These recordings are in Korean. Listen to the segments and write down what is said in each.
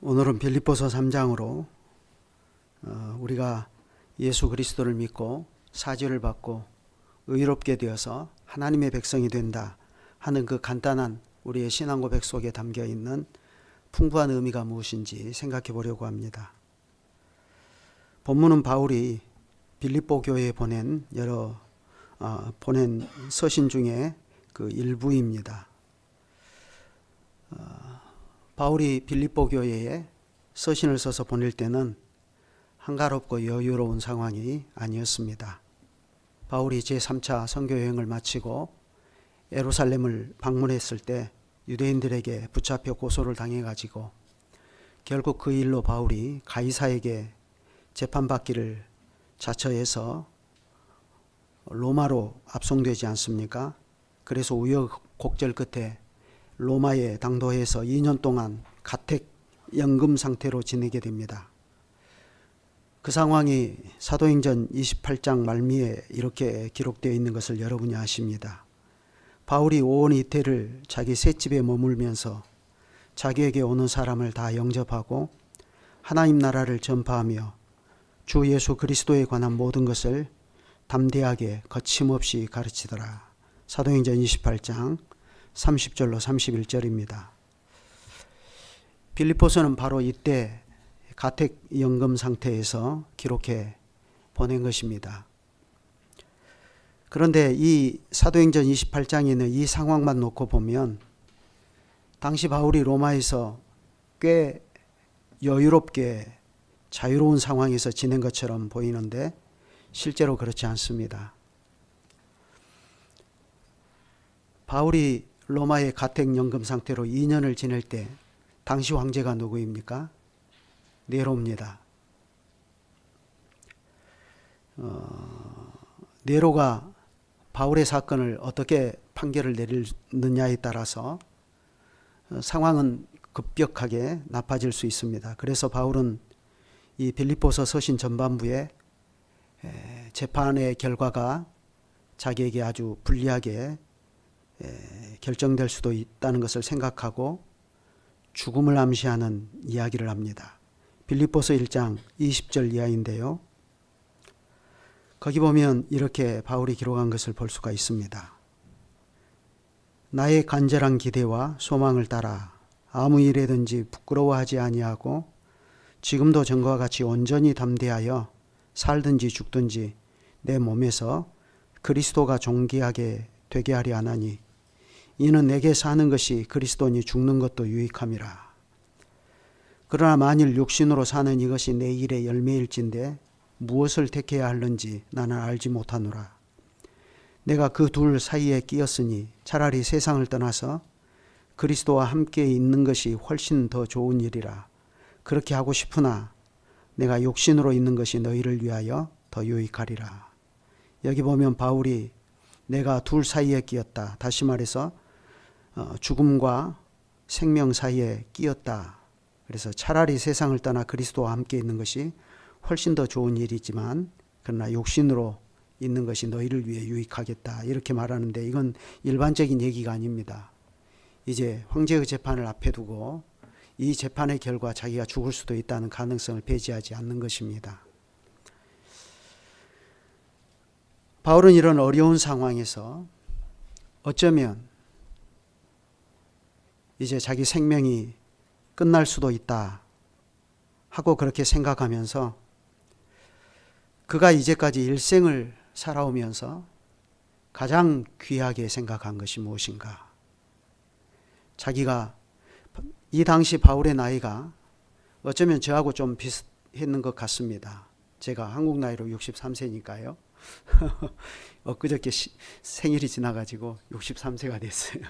오늘은 빌립보서 3장으로 우리가 예수 그리스도를 믿고 사죄를 받고 의롭게 되어서 하나님의 백성이 된다 하는 그 간단한 우리의 신앙 고백 속에 담겨 있는 풍부한 의미가 무엇인지 생각해 보려고 합니다. 본문은 바울이 빌립보 교회에 보낸 서신 중에 그 일부입니다. 바울이 빌립보 교회에 서신을 써서 보낼 때는 한가롭고 여유로운 상황이 아니었습니다. 바울이 제3차 선교 여행을 마치고 예루살렘을 방문했을 때 유대인들에게 붙잡혀 고소를 당해가지고 결국 그 일로 바울이 가이사에게 재판받기를 자처해서 로마로 압송되지 않습니까? 그래서 우여곡절 끝에 로마에 당도해서 2년 동안 가택 연금 상태로 지내게 됩니다. 그 상황이 사도행전 28장 말미에 이렇게 기록되어 있는 것을 여러분이 아십니다. 바울이 온 이태를 자기 셋집에 머물면서 자기에게 오는 사람을 다 영접하고 하나님 나라를 전파하며 주 예수 그리스도에 관한 모든 것을 담대하게 거침없이 가르치더라. 사도행전 28장 30절로 31절입니다. 빌립보서는 바로 이때 가택연금 상태에서 기록해 보낸 것입니다. 그런데 이 사도행전 28장에 있는 이 상황만 놓고 보면 당시 바울이 로마에서 꽤 여유롭게 자유로운 상황에서 지낸 것처럼 보이는데 실제로 그렇지 않습니다. 바울이 로마의 가택연금 상태로 2년을 지낼 때 당시 황제가 누구입니까? 네로입니다. 네로가 바울의 사건을 어떻게 판결을 내리느냐에 따라서 상황은 급격하게 나빠질 수 있습니다. 그래서 바울은 이 빌립보서 서신 전반부에 재판의 결과가 자기에게 아주 불리하게 결정될 수도 있다는 것을 생각하고 죽음을 암시하는 이야기를 합니다. 빌립보서 1장 20절 이하인데요. 거기 보면 이렇게 바울이 기록한 것을 볼 수가 있습니다. 나의 간절한 기대와 소망을 따라 아무 일에든지 부끄러워하지 아니하고 지금도 전과 같이 온전히 담대하여 살든지 죽든지 내 몸에서 그리스도가 존귀하게 되게 하려 하나니 이는 내게 사는 것이 그리스도니 죽는 것도 유익함이라. 그러나 만일 육신으로 사는 이것이 내 일의 열매일진데 무엇을 택해야 하는지 나는 알지 못하노라. 내가 그 둘 사이에 끼었으니 차라리 세상을 떠나서 그리스도와 함께 있는 것이 훨씬 더 좋은 일이라. 그렇게 하고 싶으나 내가 육신으로 있는 것이 너희를 위하여 더 유익하리라. 여기 보면 바울이 내가 둘 사이에 끼었다. 다시 말해서 죽음과 생명 사이에 끼었다. 그래서 차라리 세상을 떠나 그리스도와 함께 있는 것이 훨씬 더 좋은 일이지만 그러나 육신으로 있는 것이 너희를 위해 유익하겠다. 이렇게 말하는데 이건 일반적인 얘기가 아닙니다. 이제 황제의 재판을 앞에 두고 이 재판의 결과 자기가 죽을 수도 있다는 가능성을 배제하지 않는 것입니다. 바울은 이런 어려운 상황에서 어쩌면 이제 자기 생명이 끝날 수도 있다 하고 그렇게 생각하면서 그가 이제까지 일생을 살아오면서 가장 귀하게 생각한 것이 무엇인가? 자기가 이 당시 바울의 나이가 어쩌면 저하고 좀 비슷했는 것 같습니다. 제가 한국 나이로 63세니까요. 엊그저께 생일이 지나가지고 63세가 됐어요.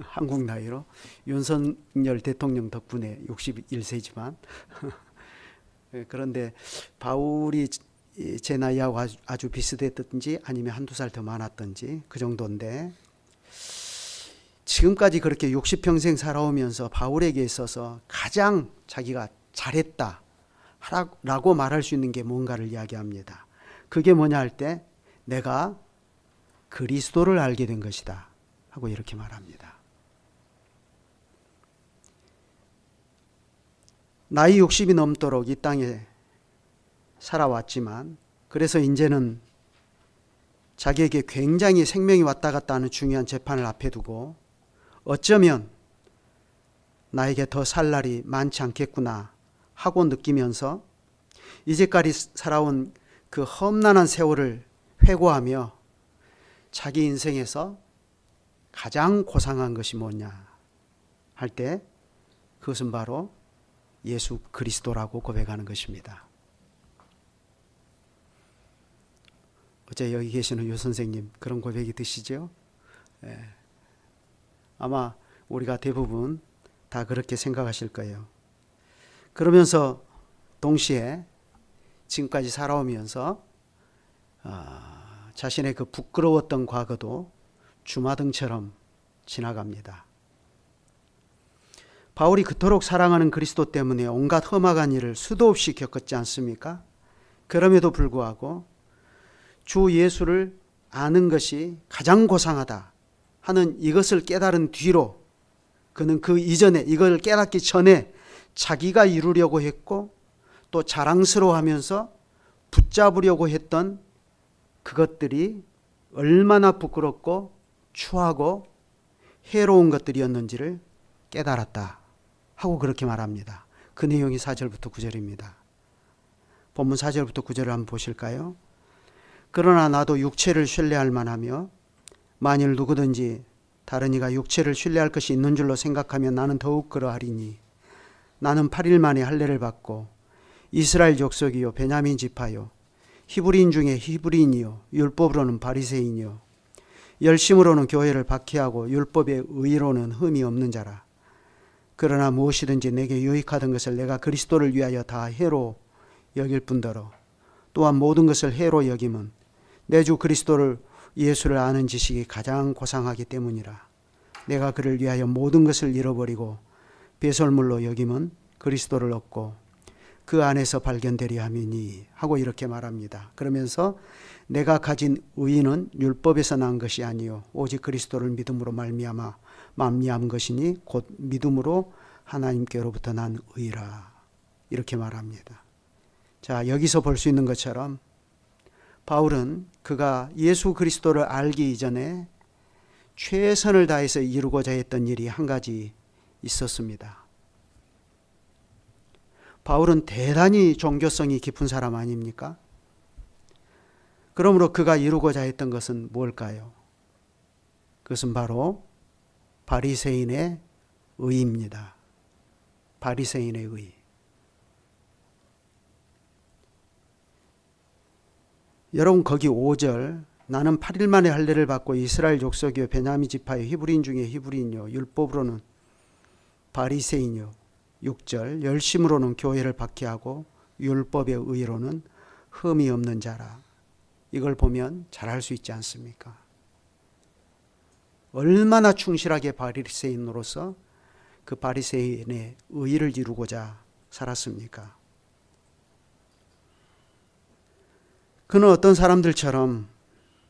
한국 나이로. 윤석열 대통령 덕분에 61세지만 그런데 바울이 제 나이하고 아주 비슷했든지 아니면 한두 살 더 많았든지 그 정도인데 지금까지 그렇게 60평생 살아오면서 바울에게 있어서 가장 자기가 잘했다 라고 말할 수 있는 게 뭔가를 이야기합니다. 그게 뭐냐 할 때 내가 그리스도를 알게 된 것이다 하고 이렇게 말합니다. 나이 60이 넘도록 이 땅에 살아왔지만 그래서 이제는 자기에게 굉장히 생명이 왔다 갔다 하는 중요한 재판을 앞에 두고 어쩌면 나에게 더 살 날이 많지 않겠구나 하고 느끼면서 이제까지 살아온 그 험난한 세월을 회고하며 자기 인생에서 가장 고상한 것이 뭐냐 할 때 그것은 바로 예수 그리스도라고 고백하는 것입니다. 어제 여기 계시는 유 선생님 그런 고백이 드시죠? 아마 우리가 대부분 다 그렇게 생각하실 거예요. 그러면서 동시에 지금까지 살아오면서 자신의 그 부끄러웠던 과거도 주마등처럼 지나갑니다. 바울이 그토록 사랑하는 그리스도 때문에 온갖 험악한 일을 수도 없이 겪었지 않습니까? 그럼에도 불구하고 주 예수를 아는 것이 가장 고상하다 하는 이것을 깨달은 뒤로 그는 그 이전에 이걸 깨닫기 전에 자기가 이루려고 했고 또 자랑스러워하면서 붙잡으려고 했던 그것들이 얼마나 부끄럽고 추하고 해로운 것들이었는지를 깨달았다 하고 그렇게 말합니다. 그 내용이 4절부터 9절입니다. 본문 4절부터 9절을 한번 보실까요? 그러나 나도 육체를 신뢰할 만하며 만일 누구든지 다른 이가 육체를 신뢰할 것이 있는 줄로 생각하면 나는 더욱 그러하리니 나는 8일 만에 할례를 받고 이스라엘 족속이요 베냐민 지파요 히브리인 중에 히브리인이요 율법으로는 바리새인이요 열심으로는 교회를 박해하고 율법의 의로는 흠이 없는 자라. 그러나 무엇이든지 내게 유익하던 것을 내가 그리스도를 위하여 다 해로 여길 뿐더러 또한 모든 것을 해로 여김은 내 주 그리스도를 예수를 아는 지식이 가장 고상하기 때문이라. 내가 그를 위하여 모든 것을 잃어버리고 배설물로 여김은 그리스도를 얻고 그 안에서 발견되려 함이니 하고 이렇게 말합니다. 그러면서 내가 가진 의의는 율법에서 난 것이 아니요 오직 그리스도를 믿음으로 말미암은 것이니 곧 믿음으로 하나님께로부터 난 의라 이렇게 말합니다. 자, 여기서 볼 수 있는 것처럼 바울은 그가 예수 그리스도를 알기 이전에 최선을 다해서 이루고자 했던 일이 한 가지 있었습니다. 바울은 대단히 종교성이 깊은 사람 아닙니까? 그러므로 그가 이루고자 했던 것은 뭘까요? 그것은 바로 바리새인의 의입니다. 바리새인의 의. 여러분 거기 5절 나는 8일 만에 할례를 받고 이스라엘 족속이요 베냐민 지파요 히브리인 중에 히브리인요 율법으로는 바리새인요 6절 열심으로는 교회를 박해하고 율법의 의로는 흠이 없는 자라. 이걸 보면 잘 알 수 있지 않습니까? 얼마나 충실하게 바리새인으로서 그 바리새인의 의를 이루고자 살았습니까? 그는 어떤 사람들처럼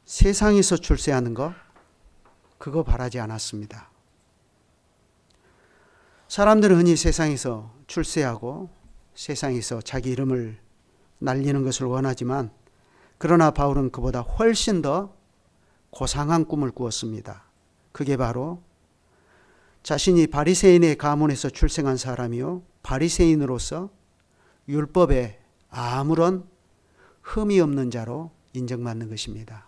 세상에서 출세하는 거 그거 바라지 않았습니다. 사람들은 흔히 세상에서 출세하고 세상에서 자기 이름을 날리는 것을 원하지만 그러나 바울은 그보다 훨씬 더 고상한 꿈을 꾸었습니다. 그게 바로 자신이 바리새인의 가문에서 출생한 사람이요 바리새인으로서 율법에 아무런 흠이 없는 자로 인정받는 것입니다.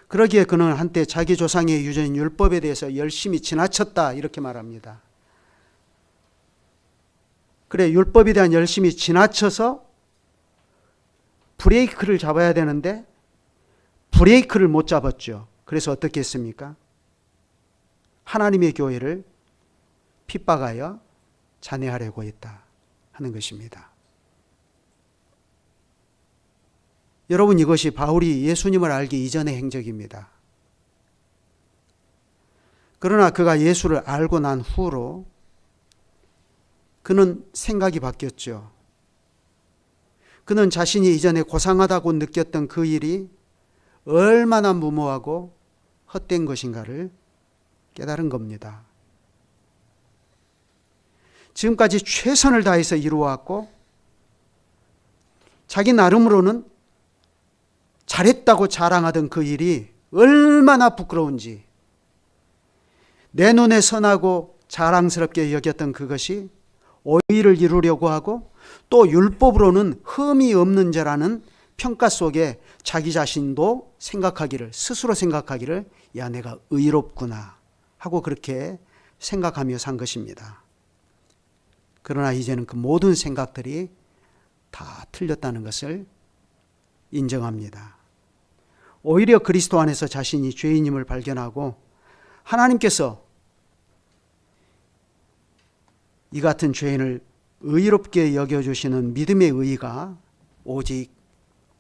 그러기에 그는 한때 자기 조상의 유전인 율법에 대해서 열심히 지나쳤다 이렇게 말합니다. 그래 율법에 대한 열심히 지나쳐서 브레이크를 잡아야 되는데 브레이크를 못 잡았죠. 그래서 어떻게 했습니까? 하나님의 교회를 핍박하여 잔해하려고 했다 하는 것입니다. 여러분 이것이 바울이 예수님을 알기 이전의 행적입니다. 그러나 그가 예수를 알고 난 후로 그는 생각이 바뀌었죠. 그는 자신이 이전에 고상하다고 느꼈던 그 일이 얼마나 무모하고 헛된 것인가를 깨달은 겁니다. 지금까지 최선을 다해서 이루어왔고 자기 나름으로는 잘했다고 자랑하던 그 일이 얼마나 부끄러운지, 내 눈에 선하고 자랑스럽게 여겼던 그것이 오의를 이루려고 하고 또 율법으로는 흠이 없는 자라는 평가 속에 자기 자신도 스스로 생각하기를 야, 내가 의롭구나 하고 그렇게 생각하며 산 것입니다. 그러나 이제는 그 모든 생각들이 다 틀렸다는 것을 인정합니다. 오히려 그리스도 안에서 자신이 죄인임을 발견하고 하나님께서 이 같은 죄인을 의롭게 여겨주시는 믿음의 의의가 오직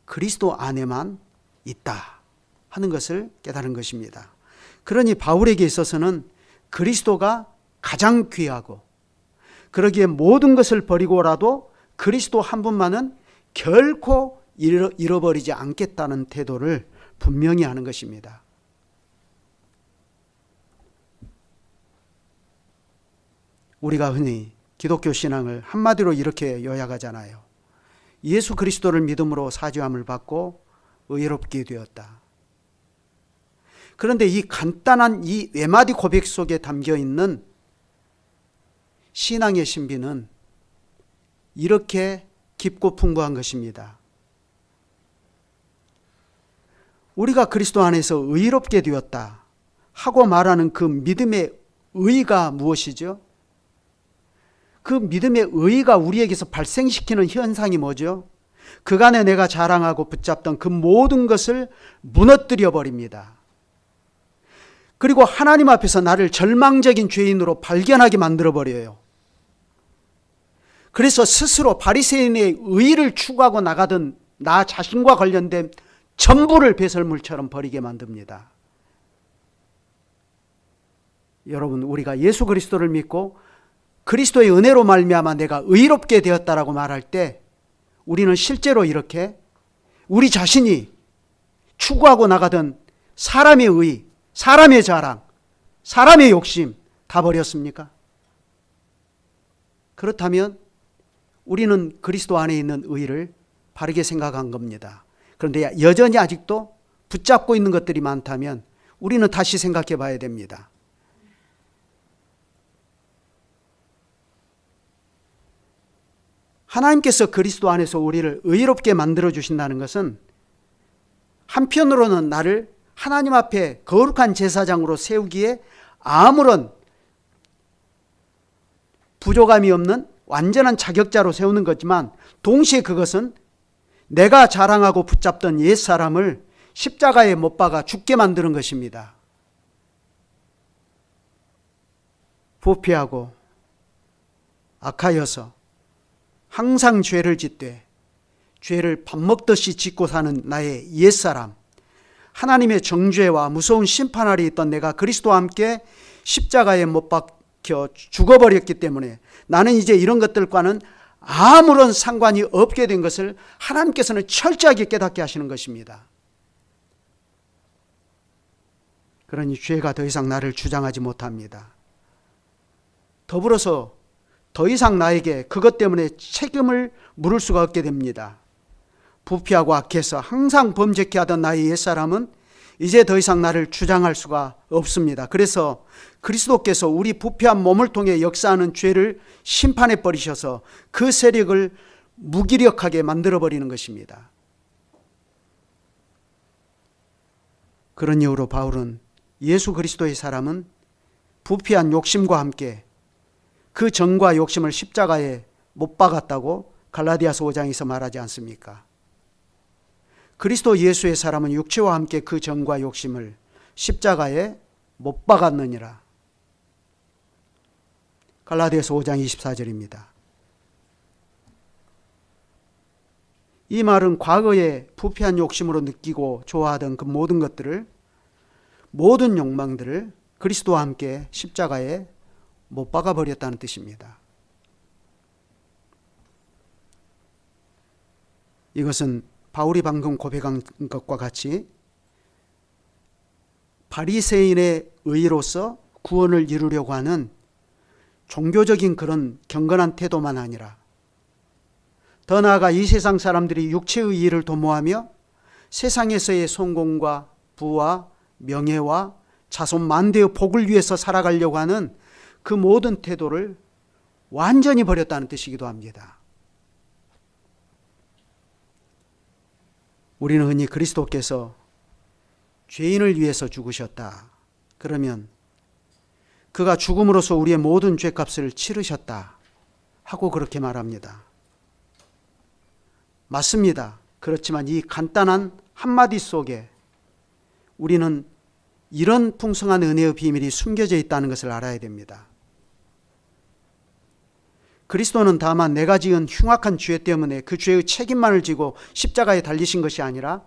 그리스도 안에만 있다 하는 것을 깨달은 것입니다. 그러니 바울에게 있어서는 그리스도가 가장 귀하고 그러기에 모든 것을 버리고라도 그리스도 한 분만은 결코 잃어버리지 않겠다는 태도를 분명히 하는 것입니다. 우리가 흔히 기독교 신앙을 한마디로 이렇게 요약하잖아요. 예수 그리스도를 믿음으로 사죄함을 받고 의롭게 되었다. 그런데 이 간단한 이 외마디 고백 속에 담겨 있는 신앙의 신비는 이렇게 깊고 풍부한 것입니다. 우리가 그리스도 안에서 의롭게 되었다 하고 말하는 그 믿음의 의의가 무엇이죠? 그 믿음의 의의가 우리에게서 발생시키는 현상이 뭐죠? 그간에 내가 자랑하고 붙잡던 그 모든 것을 무너뜨려 버립니다. 그리고 하나님 앞에서 나를 절망적인 죄인으로 발견하게 만들어 버려요. 그래서 스스로 바리새인의 의의를 추구하고 나가던 나 자신과 관련된 전부를 배설물처럼 버리게 만듭니다. 여러분, 우리가 예수 그리스도를 믿고 그리스도의 은혜로 말미암아 내가 의롭게 되었다라고 말할 때 우리는 실제로 이렇게 우리 자신이 추구하고 나가던 사람의 의의, 사람의 자랑, 사람의 욕심 다 버렸습니까? 그렇다면 우리는 그리스도 안에 있는 의의를 바르게 생각한 겁니다. 그런데 여전히 아직도 붙잡고 있는 것들이 많다면 우리는 다시 생각해 봐야 됩니다. 하나님께서 그리스도 안에서 우리를 의롭게 만들어 주신다는 것은 한편으로는 나를 하나님 앞에 거룩한 제사장으로 세우기에 아무런 부족함이 없는 완전한 자격자로 세우는 거지만 동시에 그것은 내가 자랑하고 붙잡던 옛사람을 십자가에 못 박아 죽게 만드는 것입니다. 부패하고 악하여서 항상 죄를 짓되 죄를 밥 먹듯이 짓고 사는 나의 옛사람, 하나님의 정죄와 무서운 심판 아래 있던 내가 그리스도와 함께 십자가에 못 박혀 죽어버렸기 때문에 나는 이제 이런 것들과는 아무런 상관이 없게 된 것을 하나님께서는 철저하게 깨닫게 하시는 것입니다. 그러니 죄가 더 이상 나를 주장하지 못합니다. 더불어서 더 이상 나에게 그것 때문에 책임을 물을 수가 없게 됩니다. 부패하고 악해서 항상 범죄케 하던 나의 옛사람은 이제 더 이상 나를 주장할 수가 없습니다. 그래서 그리스도께서 우리 부패한 몸을 통해 역사하는 죄를 심판해 버리셔서 그 세력을 무기력하게 만들어 버리는 것입니다. 그런 이유로 바울은 예수 그리스도의 사람은 부패한 욕심과 함께 그 정과 욕심을 십자가에 못 박았다고 갈라디아서 5장에서 말하지 않습니까? 그리스도 예수의 사람은 육체와 함께 그 정과 욕심을 십자가에 못 박았느니라. 갈라디아서 5장 24절입니다. 이 말은 과거에 부패한 욕심으로 느끼고 좋아하던 그 모든 것들을, 모든 욕망들을 그리스도와 함께 십자가에 못 박아버렸다는 뜻입니다. 이것은 바울이 방금 고백한 것과 같이 바리새인의 의로서 구원을 이루려고 하는 종교적인 그런 경건한 태도만 아니라 더 나아가 이 세상 사람들이 육체의 일을 도모하며 세상에서의 성공과 부와 명예와 자손 만대의 복을 위해서 살아가려고 하는 그 모든 태도를 완전히 버렸다는 뜻이기도 합니다. 우리는 흔히 그리스도께서 죄인을 위해서 죽으셨다. 그러면 그가 죽음으로써 우리의 모든 죄값을 치르셨다 하고 그렇게 말합니다. 맞습니다. 그렇지만 이 간단한 한마디 속에 우리는 이런 풍성한 은혜의 비밀이 숨겨져 있다는 것을 알아야 됩니다. 그리스도는 다만 내가 지은 흉악한 죄 때문에 그 죄의 책임만을 지고 십자가에 달리신 것이 아니라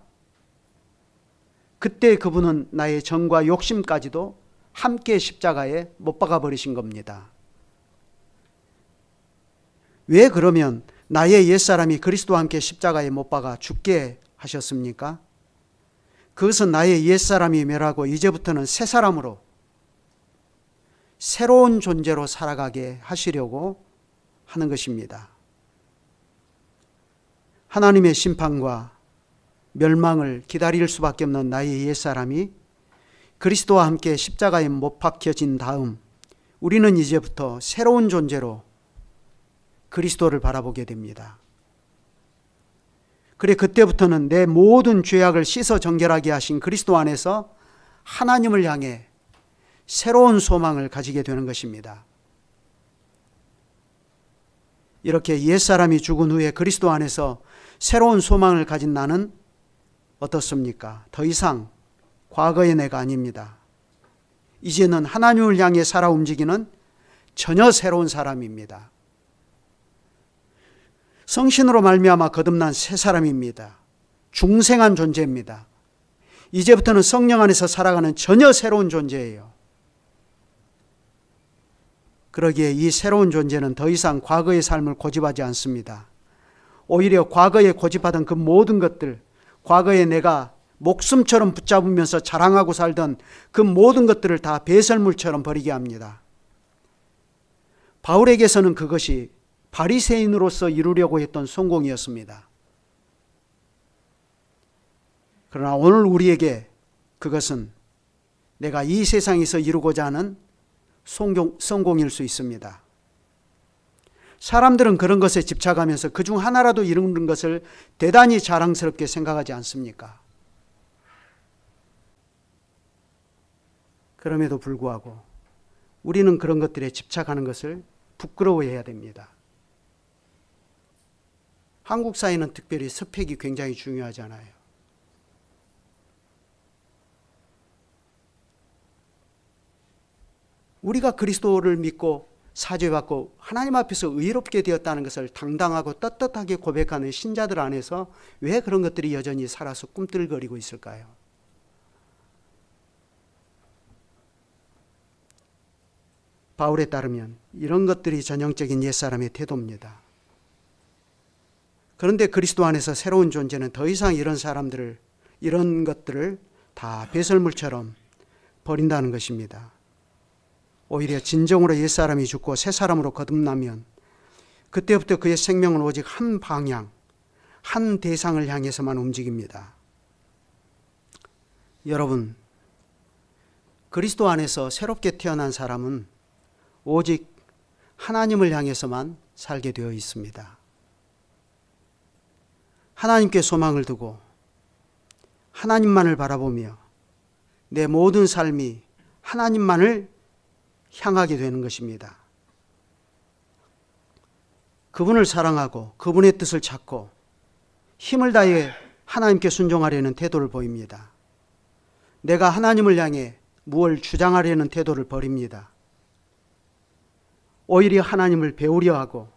그때 그분은 나의 정과 욕심까지도 함께 십자가에 못 박아 버리신 겁니다. 왜 그러면 나의 옛사람이 그리스도와 함께 십자가에 못 박아 죽게 하셨습니까? 그것은 나의 옛사람이 멸하고 이제부터는 새 사람으로 새로운 존재로 살아가게 하시려고 하는 것입니다. 하나님의 심판과 멸망을 기다릴 수밖에 없는 나의 옛사람이 그리스도와 함께 십자가에 못 박혀진 다음 우리는 이제부터 새로운 존재로 그리스도를 바라보게 됩니다. 그래 그때부터는 내 모든 죄악을 씻어 정결하게 하신 그리스도 안에서 하나님을 향해 새로운 소망을 가지게 되는 것입니다. 이렇게 옛사람이 죽은 후에 그리스도 안에서 새로운 소망을 가진 나는 어떻습니까? 더 이상 과거의 내가 아닙니다. 이제는 하나님을 향해 살아 움직이는 전혀 새로운 사람입니다. 성신으로 말미암아 거듭난 새 사람입니다. 중생한 존재입니다. 이제부터는 성령 안에서 살아가는 전혀 새로운 존재예요. 그러기에 이 새로운 존재는 더 이상 과거의 삶을 고집하지 않습니다. 오히려 과거에 고집하던 그 모든 것들, 과거에 내가 목숨처럼 붙잡으면서 자랑하고 살던 그 모든 것들을 다 배설물처럼 버리게 합니다. 바울에게서는 그것이 바리새인으로서 이루려고 했던 성공이었습니다. 그러나 오늘 우리에게 그것은 내가 이 세상에서 이루고자 하는 성공일 수 있습니다. 사람들은 그런 것에 집착하면서 그중 하나라도 이루는 것을 대단히 자랑스럽게 생각하지 않습니까? 그럼에도 불구하고 우리는 그런 것들에 집착하는 것을 부끄러워해야 됩니다. 한국 사회는 특별히 스펙이 굉장히 중요하잖아요. 우리가 그리스도를 믿고 사죄받고 하나님 앞에서 의롭게 되었다는 것을 당당하고 떳떳하게 고백하는 신자들 안에서 왜 그런 것들이 여전히 살아서 꿈틀거리고 있을까요? 바울에 따르면 이런 것들이 전형적인 옛사람의 태도입니다. 그런데 그리스도 안에서 새로운 존재는 더 이상 이런 것들을 다 배설물처럼 버린다는 것입니다. 오히려 진정으로 옛사람이 죽고 새 사람으로 거듭나면 그때부터 그의 생명은 오직 한 방향, 한 대상을 향해서만 움직입니다. 여러분, 그리스도 안에서 새롭게 태어난 사람은 오직 하나님을 향해서만 살게 되어 있습니다. 하나님께 소망을 두고 하나님만을 바라보며 내 모든 삶이 하나님만을 향하게 되는 것입니다. 그분을 사랑하고 그분의 뜻을 찾고 힘을 다해 하나님께 순종하려는 태도를 보입니다. 내가 하나님을 향해 무엇을 주장하려는 태도를 버립니다. 오히려 하나님을 배우려 하고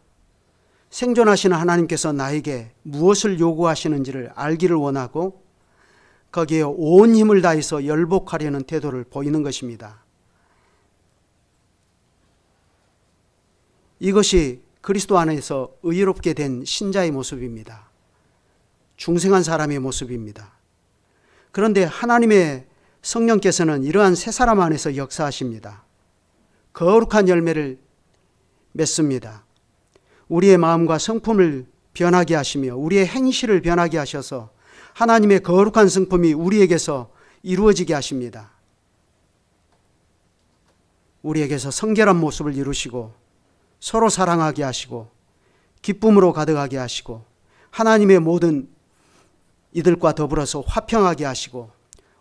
생존하시는 하나님께서 나에게 무엇을 요구하시는지를 알기를 원하고 거기에 온 힘을 다해서 열복하려는 태도를 보이는 것입니다. 이것이 그리스도 안에서 의롭게 된 신자의 모습입니다. 중생한 사람의 모습입니다. 그런데 하나님의 성령께서는 이러한 새 사람 안에서 역사하십니다. 거룩한 열매를 맺습니다. 우리의 마음과 성품을 변하게 하시며 우리의 행실을 변하게 하셔서 하나님의 거룩한 성품이 우리에게서 이루어지게 하십니다. 우리에게서 성결한 모습을 이루시고 서로 사랑하게 하시고 기쁨으로 가득하게 하시고 하나님의 모든 이들과 더불어서 화평하게 하시고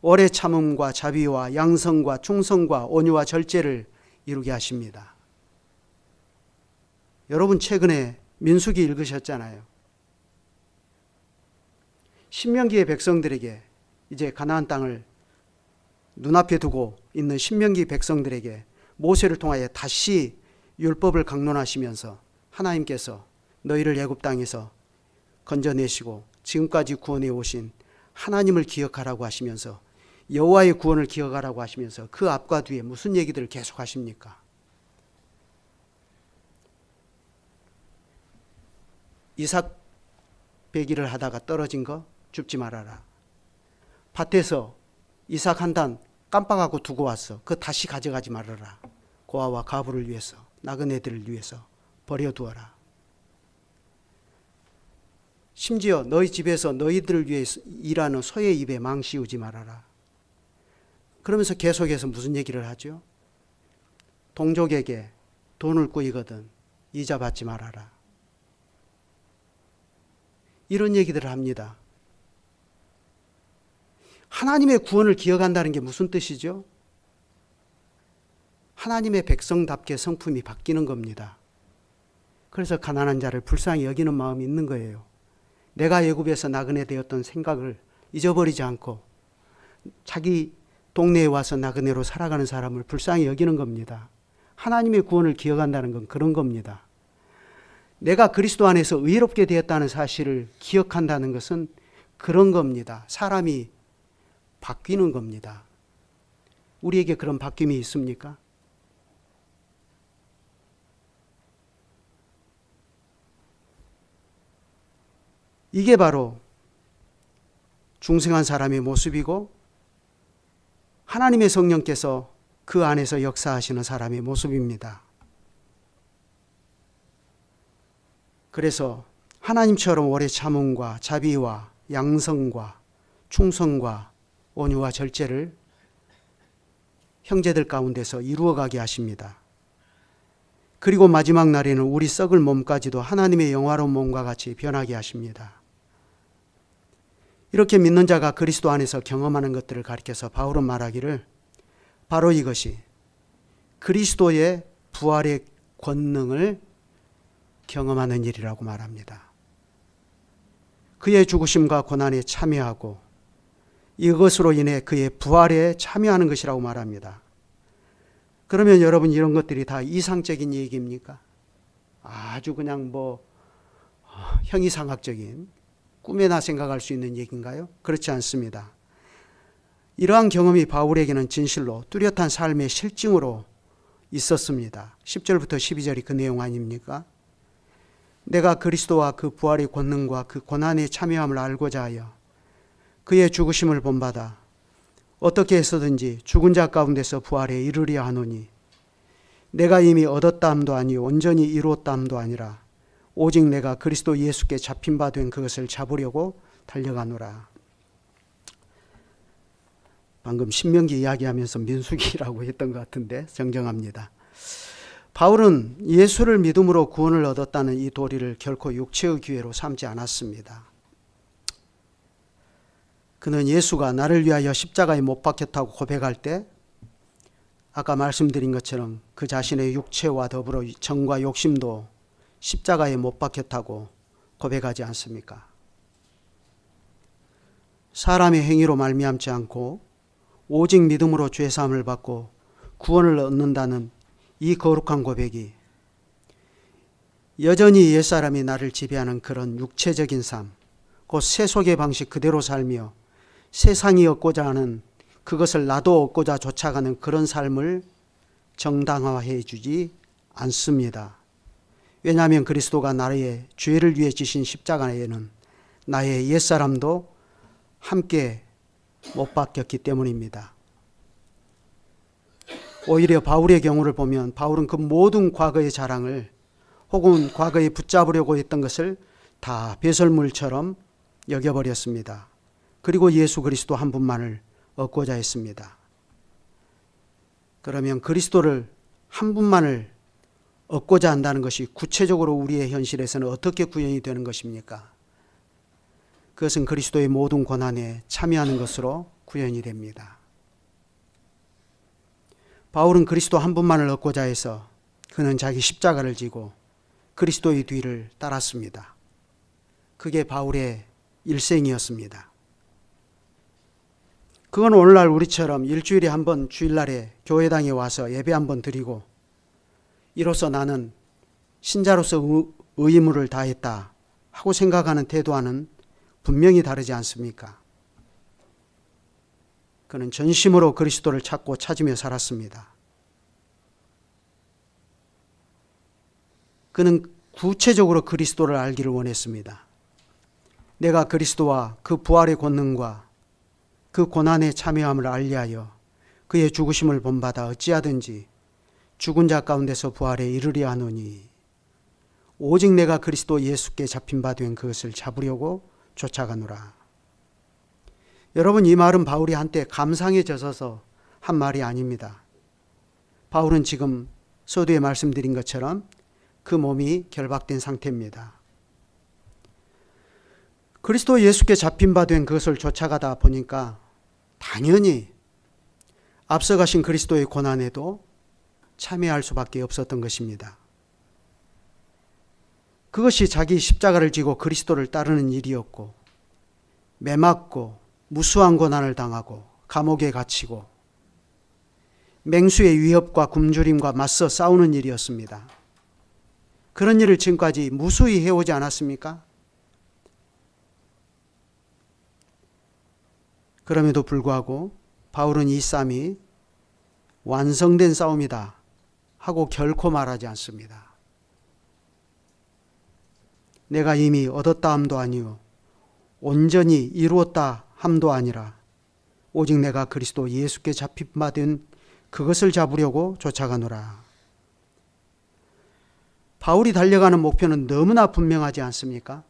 오래 참음과 자비와 양성과 충성과 온유와 절제를 이루게 하십니다. 여러분 최근에 민수기 읽으셨잖아요. 신명기의 백성들에게 이제 가나안 땅을 눈앞에 두고 있는 신명기 백성들에게 모세를 통하여 다시 율법을 강론하시면서 하나님께서 너희를 애굽 땅에서 건져내시고 지금까지 구원해 오신 하나님을 기억하라고 하시면서 여호와의 구원을 기억하라고 하시면서 그 앞과 뒤에 무슨 얘기들을 계속 하십니까? 이삭 배기를 하다가 떨어진 거 줍지 말아라. 밭에서 이삭 한 단 깜빡하고 두고 왔어. 그거 다시 가져가지 말아라. 고아와 가부를 위해서, 나그네들을 위해서 버려두어라. 심지어 너희 집에서 너희들을 위해 일하는 소의 입에 망 씌우지 말아라. 그러면서 계속해서 무슨 얘기를 하죠? 동족에게 돈을 꾸이거든 이자 받지 말아라. 이런 얘기들을 합니다. 하나님의 구원을 기억한다는 게 무슨 뜻이죠? 하나님의 백성답게 성품이 바뀌는 겁니다. 그래서 가난한 자를 불쌍히 여기는 마음이 있는 거예요. 내가 애굽에서 나그네 되었던 생각을 잊어버리지 않고 자기 동네에 와서 나그네로 살아가는 사람을 불쌍히 여기는 겁니다. 하나님의 구원을 기억한다는 건 그런 겁니다. 내가 그리스도 안에서 의롭게 되었다는 사실을 기억한다는 것은 그런 겁니다. 사람이 바뀌는 겁니다. 우리에게 그런 바뀜이 있습니까? 이게 바로 중생한 사람의 모습이고 하나님의 성령께서 그 안에서 역사하시는 사람의 모습입니다. 그래서 하나님처럼 오래 참음과 자비와 양성과 충성과 온유와 절제를 형제들 가운데서 이루어가게 하십니다. 그리고 마지막 날에는 우리 썩을 몸까지도 하나님의 영화로운 몸과 같이 변하게 하십니다. 이렇게 믿는 자가 그리스도 안에서 경험하는 것들을 가리켜서 바울은 말하기를 바로 이것이 그리스도의 부활의 권능을 경험하는 일이라고 말합니다. 그의 죽으심과 고난에 참여하고 이것으로 인해 그의 부활에 참여하는 것이라고 말합니다. 그러면 여러분 이런 것들이 다 이상적인 얘기입니까? 아주 그냥 형이상학적인 꿈에나 생각할 수 있는 얘기인가요? 그렇지 않습니다. 이러한 경험이 바울에게는 진실로 뚜렷한 삶의 실증으로 있었습니다. 10절부터 12절이 그 내용 아닙니까? 내가 그리스도와 그 부활의 권능과 그 고난에 참여함을 알고자 하여 그의 죽으심을 본받아 어떻게 해서든지 죽은 자 가운데서 부활에 이르려 하노니 내가 이미 얻었다 함도 아니요 온전히 이루었다 함도 아니라 오직 내가 그리스도 예수께 잡힌 바 된 그것을 잡으려고 달려가노라. 방금 신명기 이야기하면서 민수기라고 했던 것 같은데 정정합니다. 바울은 예수를 믿음으로 구원을 얻었다는 이 도리를 결코 육체의 기회로 삼지 않았습니다. 그는 예수가 나를 위하여 십자가에 못 박혔다고 고백할 때 아까 말씀드린 것처럼 그 자신의 육체와 더불어 정과 욕심도 십자가에 못 박혔다고 고백하지 않습니까? 사람의 행위로 말미암지 않고 오직 믿음으로 죄사함을 받고 구원을 얻는다는 이 거룩한 고백이 여전히 옛사람이 나를 지배하는 그런 육체적인 삶, 곧 세속의 방식 그대로 살며 세상이 얻고자 하는 그것을 나도 얻고자 쫓아가는 그런 삶을 정당화해 주지 않습니다. 왜냐하면 그리스도가 나의 죄를 위해 지신 십자가에는 나의 옛사람도 함께 못 박혔기 때문입니다. 오히려 바울의 경우를 보면 바울은 그 모든 과거의 자랑을 혹은 과거에 붙잡으려고 했던 것을 다 배설물처럼 여겨버렸습니다. 그리고 예수 그리스도 한 분만을 얻고자 했습니다. 그러면 그리스도를 한 분만을 얻고자 한다는 것이 구체적으로 우리의 현실에서는 어떻게 구현이 되는 것입니까? 그것은 그리스도의 모든 고난에 참여하는 것으로 구현이 됩니다. 바울은 그리스도 한 분만을 얻고자 해서 그는 자기 십자가를 지고 그리스도의 뒤를 따랐습니다. 그게 바울의 일생이었습니다. 그건 오늘날 우리처럼 일주일에 한 번 주일날에 교회당에 와서 예배 한 번 드리고 이로써 나는 신자로서 의무를 다했다 하고 생각하는 태도와는 분명히 다르지 않습니까? 그는 전심으로 그리스도를 찾고 찾으며 살았습니다. 그는 구체적으로 그리스도를 알기를 원했습니다. 내가 그리스도와 그 부활의 권능과 그 고난에 참여함을 알리하여 그의 죽으심을 본받아 어찌하든지 죽은 자 가운데서 부활에 이르려 하노니 오직 내가 그리스도 예수께 잡힌 바 된 그것을 잡으려고 쫓아가노라. 여러분, 이 말은 바울이 한때 감상에 젖어서 한 말이 아닙니다. 바울은 지금 서두에 말씀드린 것처럼 그 몸이 결박된 상태입니다. 그리스도 예수께 잡힌 바 된 그것을 쫓아가다 보니까 당연히 앞서가신 그리스도의 고난에도 참여할 수밖에 없었던 것입니다. 그것이 자기 십자가를 지고 그리스도를 따르는 일이었고 매맞고 무수한 고난을 당하고 감옥에 갇히고 맹수의 위협과 굶주림과 맞서 싸우는 일이었습니다. 그런 일을 지금까지 무수히 해오지 않았습니까? 그럼에도 불구하고 바울은 이 싸움이 완성된 싸움이다 하고 결코 말하지 않습니다. 내가 이미 얻었다 함도 아니요 온전히 이루었다 함도 아니라 오직 내가 그리스도 예수께 잡힌 바 된 그것을 잡으려고 쫓아가노라. 바울이 달려가는 목표는 너무나 분명하지 않습니까?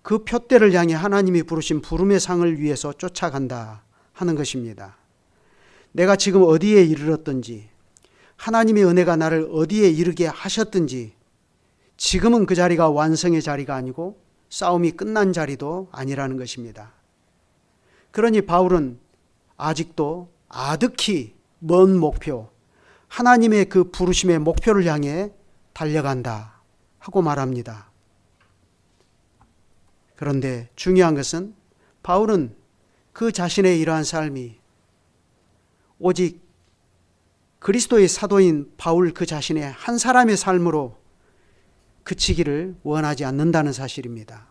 그 표대를 향해 하나님이 부르신 부름의 상을 위해서 쫓아간다 하는 것입니다. 내가 지금 어디에 이르렀든지 하나님의 은혜가 나를 어디에 이르게 하셨든지 지금은 그 자리가 완성의 자리가 아니고 싸움이 끝난 자리도 아니라는 것입니다. 그러니 바울은 아직도 아득히 먼 목표, 하나님의 그 부르심의 목표를 향해 달려간다 하고 말합니다. 그런데 중요한 것은 바울은 그 자신의 이러한 삶이 오직 그리스도의 사도인 바울 그 자신의 한 사람의 삶으로 그치기를 원하지 않는다는 사실입니다.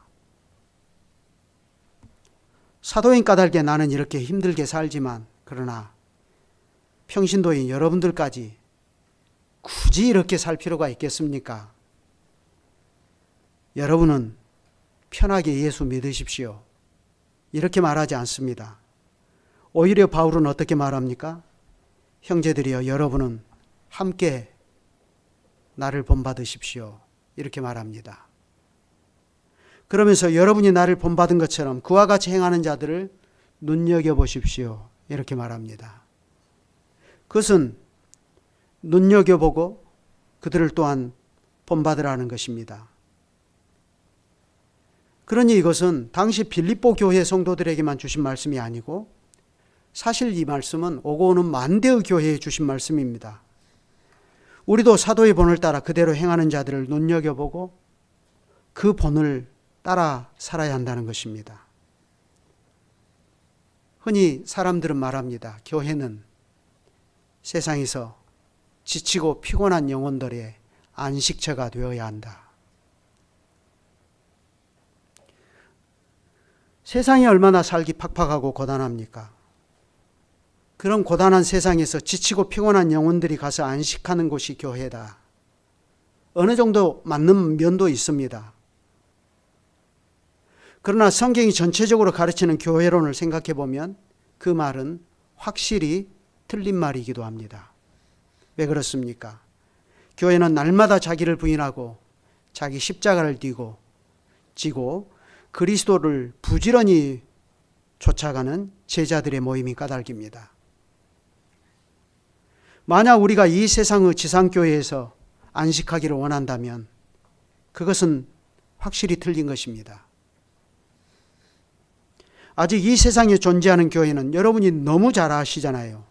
사도인 까닭에 나는 이렇게 힘들게 살지만 그러나 평신도인 여러분들까지 굳이 이렇게 살 필요가 있겠습니까? 여러분은 편하게 예수 믿으십시오. 이렇게 말하지 않습니다. 오히려 바울은 어떻게 말합니까? 형제들이여, 여러분은 함께 나를 본받으십시오. 이렇게 말합니다. 그러면서 여러분이 나를 본받은 것처럼 그와 같이 행하는 자들을 눈여겨보십시오. 이렇게 말합니다. 그것은 눈여겨보고 그들을 또한 본받으라는 것입니다. 그러니 이것은 당시 빌립보 교회 성도들에게만 주신 말씀이 아니고 사실 이 말씀은 오고 오는 만대의 교회에 주신 말씀입니다. 우리도 사도의 본을 따라 그대로 행하는 자들을 눈여겨보고 그 본을 따라 살아야 한다는 것입니다. 흔히 사람들은 말합니다. 교회는 세상에서 지치고 피곤한 영혼들의 안식처가 되어야 한다. 세상이 얼마나 살기 팍팍하고 고단합니까? 그런 고단한 세상에서 지치고 피곤한 영혼들이 가서 안식하는 곳이 교회다. 어느 정도 맞는 면도 있습니다. 그러나 성경이 전체적으로 가르치는 교회론을 생각해 보면 그 말은 확실히 틀린 말이기도 합니다. 왜 그렇습니까? 교회는 날마다 자기를 부인하고 자기 십자가를 지고 그리스도를 부지런히 쫓아가는 제자들의 모임이 까닭입니다. 만약 우리가 이 세상의 지상교회에서 안식하기를 원한다면 그것은 확실히 틀린 것입니다. 아직 이 세상에 존재하는 교회는 여러분이 너무 잘 아시잖아요.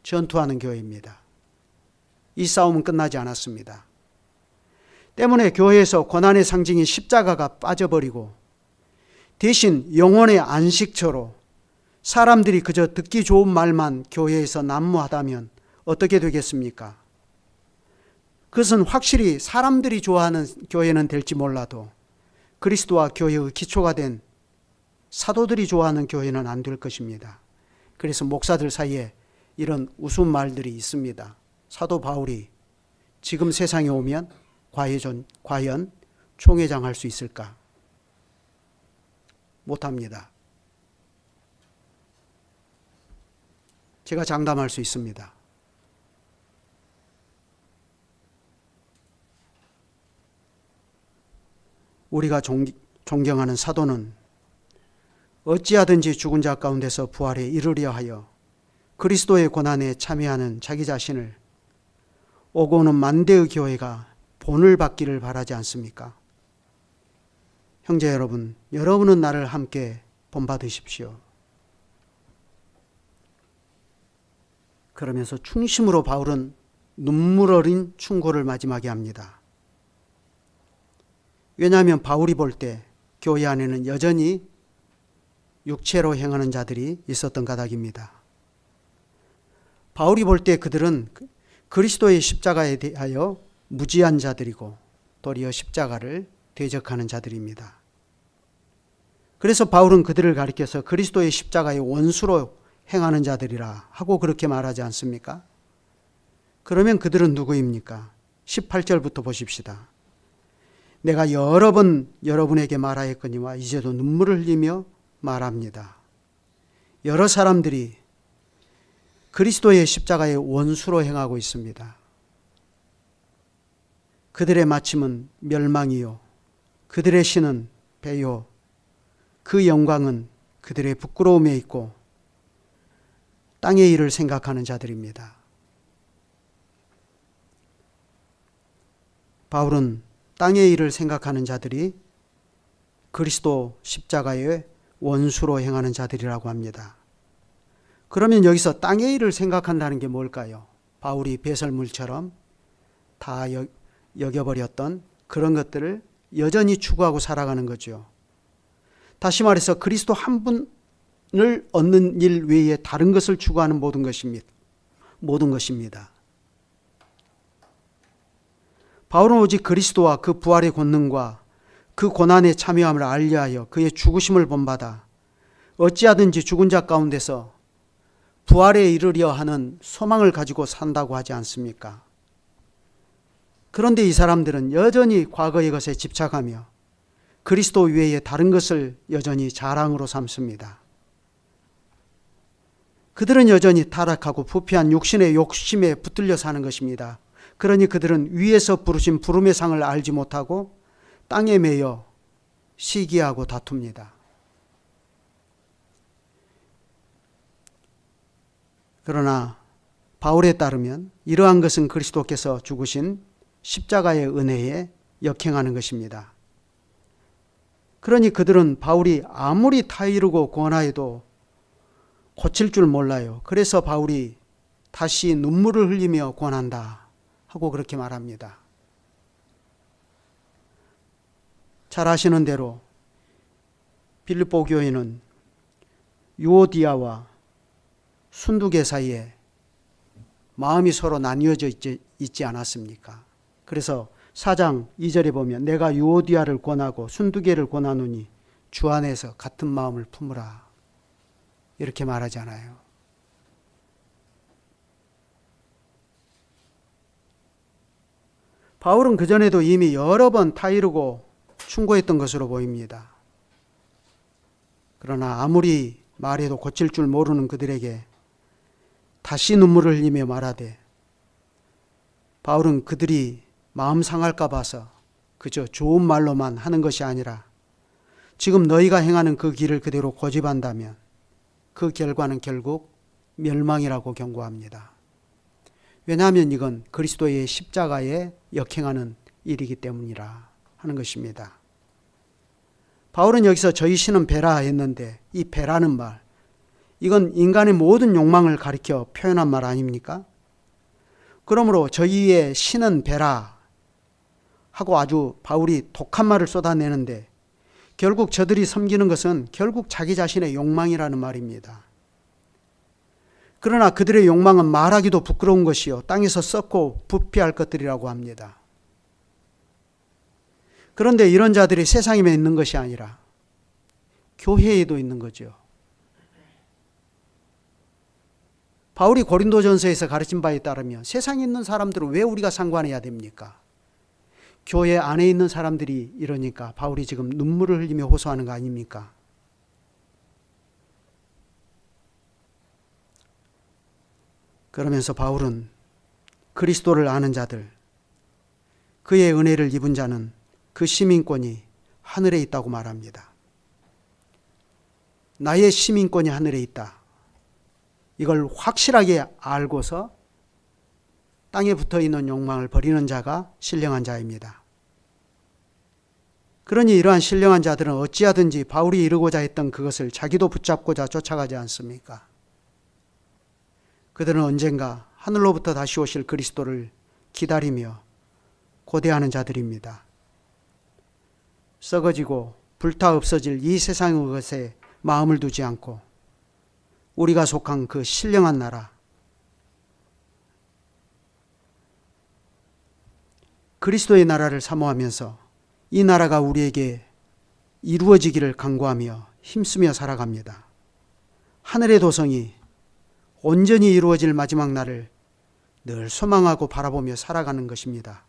전투하는 교회입니다. 이 싸움은 끝나지 않았습니다. 때문에 교회에서 고난의 상징인 십자가가 빠져버리고 대신 영혼의 안식처로 사람들이 그저 듣기 좋은 말만 교회에서 난무하다면 어떻게 되겠습니까? 그것은 확실히 사람들이 좋아하는 교회는 될지 몰라도 그리스도와 교회의 기초가 된 사도들이 좋아하는 교회는 안 될 것입니다. 그래서 목사들 사이에 이런 우스운 말들이 있습니다. 사도 바울이 지금 세상에 오면 과연 총회장 할 수 있을까? 못합니다. 제가 장담할 수 있습니다. 우리가 존경하는 사도는 어찌하든지 죽은 자 가운데서 부활에 이르려 하여 그리스도의 고난에 참여하는 자기 자신을 오고 오는 만대의 교회가 본을 받기를 바라지 않습니까? 형제 여러분, 여러분은 나를 함께 본받으십시오. 그러면서 충심으로 바울은 눈물 어린 충고를 마지막에 합니다. 왜냐하면 바울이 볼 때 교회 안에는 여전히 육체로 행하는 자들이 있었던 까닭입니다. 바울이 볼 때 그들은 그리스도의 십자가에 대하여 무지한 자들이고 도리어 십자가를 대적하는 자들입니다. 그래서 바울은 그들을 가리켜서 그리스도의 십자가의 원수로 행하는 자들이라 하고 그렇게 말하지 않습니까? 그러면 그들은 누구입니까? 18절부터 보십시다. 내가 여러 번 여러분에게 말하였거니와 이제도 눈물을 흘리며 말합니다. 여러 사람들이 그리스도의 십자가의 원수로 행하고 있습니다. 그들의 마침은 멸망이요 그들의 신은 배요 그 영광은 그들의 부끄러움에 있고 땅의 일을 생각하는 자들입니다. 바울은 땅의 일을 생각하는 자들이 그리스도 십자가의 원수로 행하는 자들이라고 합니다. 그러면 여기서 땅의 일을 생각한다는 게 뭘까요? 바울이 배설물처럼 다 여겨버렸던 그런 것들을 여전히 추구하고 살아가는 거죠. 다시 말해서 그리스도 한 분을 얻는 일 외에 다른 것을 추구하는 모든 것입니다. 바울은 오직 그리스도와 그 부활의 권능과 그 고난에 참여함을 알려하여 그의 죽으심을 본받아 어찌하든지 죽은 자 가운데서 부활에 이르려 하는 소망을 가지고 산다고 하지 않습니까? 그런데 이 사람들은 여전히 과거의 것에 집착하며 그리스도 외에 다른 것을 여전히 자랑으로 삼습니다. 그들은 여전히 타락하고 부패한 육신의 욕심에 붙들려 사는 것입니다. 그러니 그들은 위에서 부르신 부름의 상을 알지 못하고 땅에 매여 시기하고 다툽니다. 그러나 바울에 따르면 이러한 것은 그리스도께서 죽으신 십자가의 은혜에 역행하는 것입니다. 그러니 그들은 바울이 아무리 타이르고 권하여도 고칠 줄 몰라요. 그래서 바울이 다시 눈물을 흘리며 권한다 하고 그렇게 말합니다. 잘 아시는 대로 빌립보 교회는 유오디아와 순두계 사이에 마음이 서로 나뉘어져 있지 않았습니까? 그래서 4장 2절에 보면 내가 유오디아를 권하고 순두계를 권하노니 주 안에서 같은 마음을 품으라 이렇게 말하잖아요. 바울은 그전에도 이미 여러 번 타이르고 충고했던 것으로 보입니다. 그러나 아무리 말해도 고칠 줄 모르는 그들에게 다시 눈물을 흘리며 말하되 바울은 그들이 마음 상할까 봐서 그저 좋은 말로만 하는 것이 아니라 지금 너희가 행하는 그 길을 그대로 고집한다면 그 결과는 결국 멸망이라고 경고합니다. 왜냐하면 이건 그리스도의 십자가에 역행하는 일이기 때문이라 하는 것입니다. 바울은 여기서 저희 신은 배라 했는데 이 배라는 말, 이건 인간의 모든 욕망을 가리켜 표현한 말 아닙니까? 그러므로 저희의 신은 배라 하고 아주 바울이 독한 말을 쏟아내는데 결국 저들이 섬기는 것은 결국 자기 자신의 욕망이라는 말입니다. 그러나 그들의 욕망은 말하기도 부끄러운 것이요 땅에서 썩고 부패할 것들이라고 합니다. 그런데 이런 자들이 세상에 있는 것이 아니라 교회에도 있는 거죠. 바울이 고린도전서에서 가르친 바에 따르면 세상에 있는 사람들은 왜 우리가 상관해야 됩니까? 교회 안에 있는 사람들이 이러니까 바울이 지금 눈물을 흘리며 호소하는 거 아닙니까? 그러면서 바울은 그리스도를 아는 자들, 그의 은혜를 입은 자는 그 시민권이 하늘에 있다고 말합니다. 나의 시민권이 하늘에 있다. 이걸 확실하게 알고서 땅에 붙어있는 욕망을 버리는 자가 신령한 자입니다. 그러니 이러한 신령한 자들은 어찌하든지 바울이 이루고자 했던 그것을 자기도 붙잡고자 쫓아가지 않습니까? 그들은 언젠가 하늘로부터 다시 오실 그리스도를 기다리며 고대하는 자들입니다. 썩어지고 불타 없어질 이 세상의 것에 마음을 두지 않고 우리가 속한 그 신령한 나라, 그리스도의 나라를 사모하면서 이 나라가 우리에게 이루어지기를 간구하며 힘쓰며 살아갑니다. 하늘의 도성이 온전히 이루어질 마지막 날을 늘 소망하고 바라보며 살아가는 것입니다.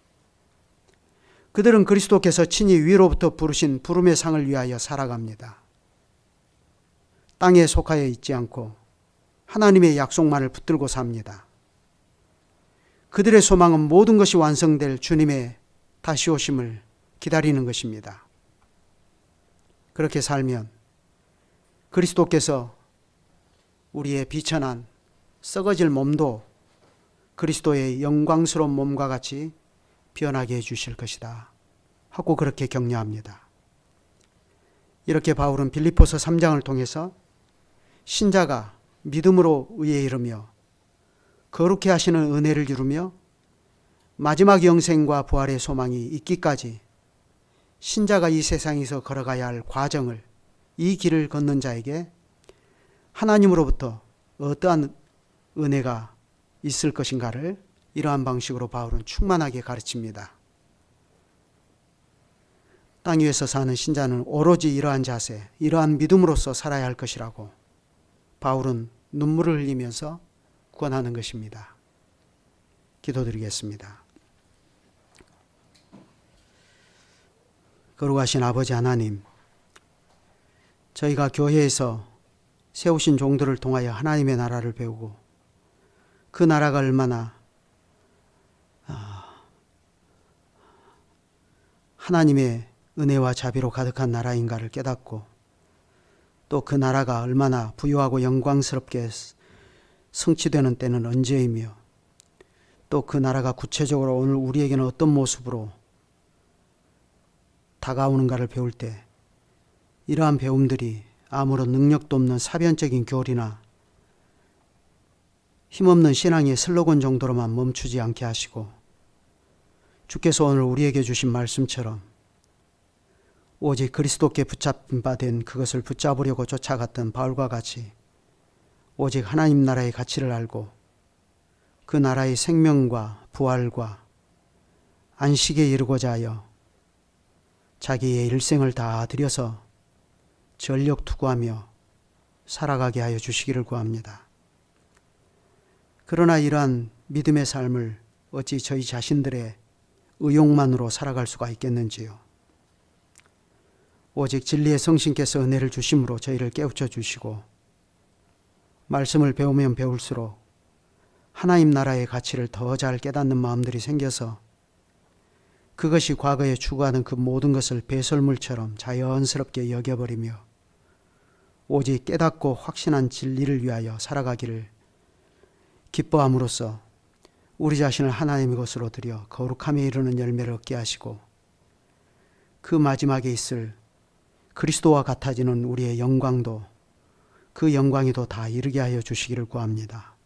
그들은 그리스도께서 친히 위로부터 부르신 부름의 상을 위하여 살아갑니다. 땅에 속하여 있지 않고 하나님의 약속만을 붙들고 삽니다. 그들의 소망은 모든 것이 완성될 주님의 다시 오심을 기다리는 것입니다. 그렇게 살면 그리스도께서 우리의 비천한 썩어질 몸도 그리스도의 영광스러운 몸과 같이 변하게 해주실 것이다 하고 그렇게 격려합니다. 이렇게 바울은 빌립보서 3장을 통해서 신자가 믿음으로 의에 이르며 거룩해 하시는 은혜를 이루며 마지막 영생과 부활의 소망이 있기까지 신자가 이 세상에서 걸어가야 할 과정을, 이 길을 걷는 자에게 하나님으로부터 어떠한 은혜가 있을 것인가를 이러한 방식으로 바울은 충만하게 가르칩니다. 땅 위에서 사는 신자는 오로지 이러한 자세, 이러한 믿음으로서 살아야 할 것이라고 바울은 눈물을 흘리면서 권하는 것입니다. 기도드리겠습니다. 거룩하신 아버지 하나님, 저희가 교회에서 세우신 종들을 통하여 하나님의 나라를 배우고 그 나라가 얼마나 하나님의 은혜와 자비로 가득한 나라인가를 깨닫고 또 그 나라가 얼마나 부유하고 영광스럽게 성취되는 때는 언제이며 또 그 나라가 구체적으로 오늘 우리에게는 어떤 모습으로 다가오는가를 배울 때 이러한 배움들이 아무런 능력도 없는 사변적인 교리나 힘없는 신앙의 슬로건 정도로만 멈추지 않게 하시고 주께서 오늘 우리에게 주신 말씀처럼 오직 그리스도께 붙잡힌 바 된 그것을 붙잡으려고 쫓아갔던 바울과 같이 오직 하나님 나라의 가치를 알고 그 나라의 생명과 부활과 안식에 이르고자 하여 자기의 일생을 다 들여서 전력 투구하며 살아가게 하여 주시기를 구합니다. 그러나 이러한 믿음의 삶을 어찌 저희 자신들의 의욕만으로 살아갈 수가 있겠는지요. 오직 진리의 성신께서 은혜를 주심으로 저희를 깨우쳐 주시고 말씀을 배우면 배울수록 하나님 나라의 가치를 더 잘 깨닫는 마음들이 생겨서 그것이 과거에 추구하는 그 모든 것을 배설물처럼 자연스럽게 여겨버리며 오직 깨닫고 확신한 진리를 위하여 살아가기를 기뻐함으로써 우리 자신을 하나님의 것으로 드려 거룩함에 이르는 열매를 얻게 하시고 그 마지막에 있을 그리스도와 같아지는 우리의 영광도 그 영광에도 다 이르게 하여 주시기를 구합니다.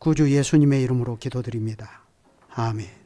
구주 예수님의 이름으로 기도드립니다. 아멘.